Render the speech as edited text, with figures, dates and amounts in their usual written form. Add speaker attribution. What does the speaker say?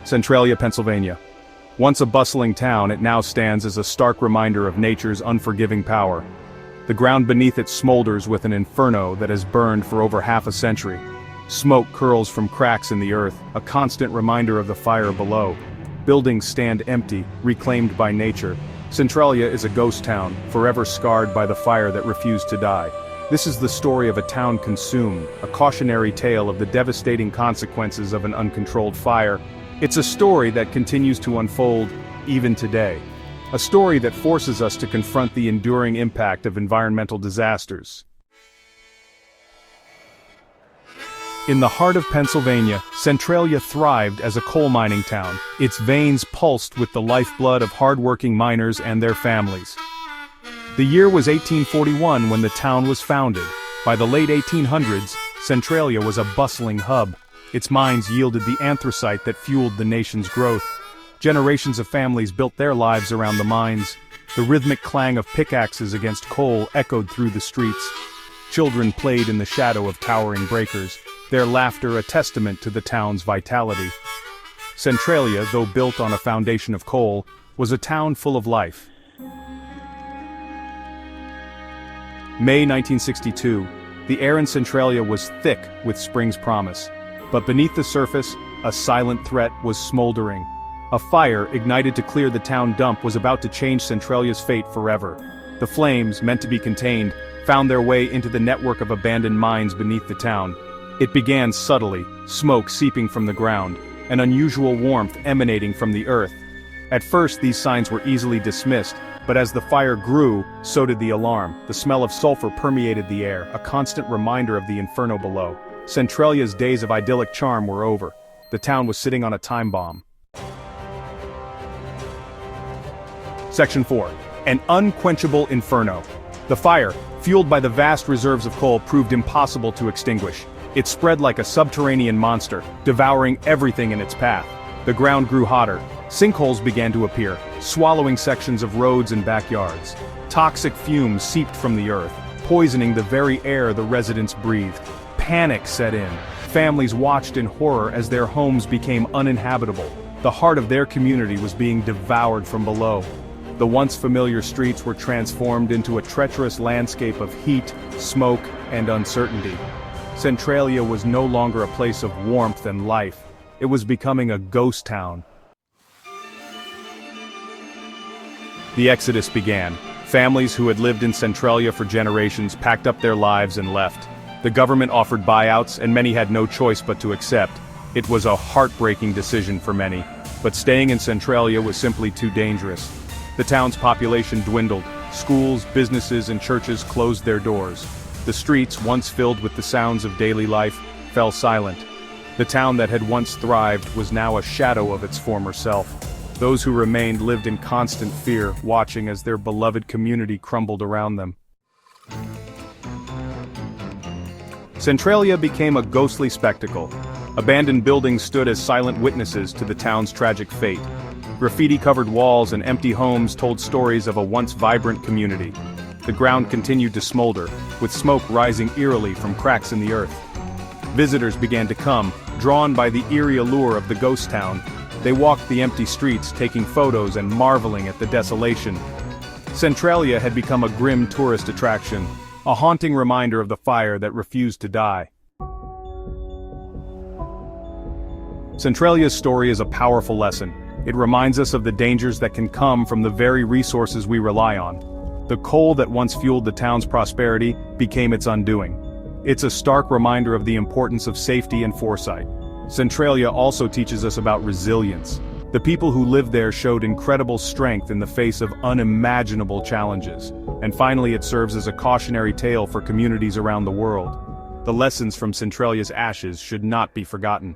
Speaker 1: Centralia, Pennsylvania. Once a bustling town, it now stands as a stark reminder of nature's unforgiving power. The ground beneath it smolders with an inferno that has burned for over half a century. Smoke curls from cracks in the earth, a constant reminder of the fire below. Buildings stand empty, reclaimed by nature. Centralia is a ghost town, forever scarred by the fire that refused to die. This is the story of a town consumed, a cautionary tale of the devastating consequences of an uncontrolled fire. It's a story that continues to unfold, even today. A story that forces us to confront the enduring impact of environmental disasters. In the heart of Pennsylvania, Centralia thrived as a coal mining town. Its veins pulsed with the lifeblood of hard-working miners and their families. The year was 1841 when the town was founded. By the late 1800s, Centralia was a bustling hub. Its mines yielded the anthracite that fueled the nation's growth. Generations of families built their lives around the mines. The rhythmic clang of pickaxes against coal echoed through the streets. Children played in the shadow of towering breakers, their laughter a testament to the town's vitality. Centralia, though built on a foundation of coal, was a town full of life. May 1962, the air in Centralia was thick with spring's promise. But beneath the surface, a silent threat was smoldering. A fire, ignited to clear the town dump, was about to change Centralia's fate forever. The flames, meant to be contained, found their way into the network of abandoned mines beneath the town. It began subtly, smoke seeping from the ground, an unusual warmth emanating from the earth. At first these signs were easily dismissed, but as the fire grew, so did the alarm. The smell of sulfur permeated the air, a constant reminder of the inferno below. Centralia's days of idyllic charm were over. The town was sitting on a time bomb. Section 4. An unquenchable inferno. The fire, fueled by the vast reserves of coal, proved impossible to extinguish. It spread like a subterranean monster, devouring everything in its path. The ground grew hotter. Sinkholes began to appear, swallowing sections of roads and backyards. Toxic fumes seeped from the earth, poisoning the very air the residents breathed. Panic set in. Families watched in horror as their homes became uninhabitable. The heart of their community was being devoured from below. The once familiar streets were transformed into a treacherous landscape of heat, smoke, and uncertainty. Centralia was no longer a place of warmth and life. It was becoming a ghost town. The exodus began. Families who had lived in Centralia for generations packed up their lives and left. The government offered buyouts, and many had no choice but to accept. It was a heartbreaking decision for many, but staying in Centralia was simply too dangerous. The town's population dwindled. Schools, businesses, and churches closed their doors. The streets, once filled with the sounds of daily life, fell silent. The town that had once thrived was now a shadow of its former self. Those who remained lived in constant fear, watching as their beloved community crumbled around them. Centralia became a ghostly spectacle. Abandoned buildings stood as silent witnesses to the town's tragic fate. Graffiti-covered walls and empty homes told stories of a once vibrant community. The ground continued to smolder, with smoke rising eerily from cracks in the earth. Visitors began to come, drawn by the eerie allure of the ghost town. They walked the empty streets, taking photos and marveling at the desolation. Centralia had become a grim tourist attraction, a haunting reminder of the fire that refused to die. Centralia's story is a powerful lesson. It reminds us of the dangers that can come from the very resources we rely on. The coal that once fueled the town's prosperity became its undoing. It's a stark reminder of the importance of safety and foresight. Centralia also teaches us about resilience. The people who lived there showed incredible strength in the face of unimaginable challenges. And finally, it serves as a cautionary tale for communities around the world. The lessons from Centralia's ashes should not be forgotten.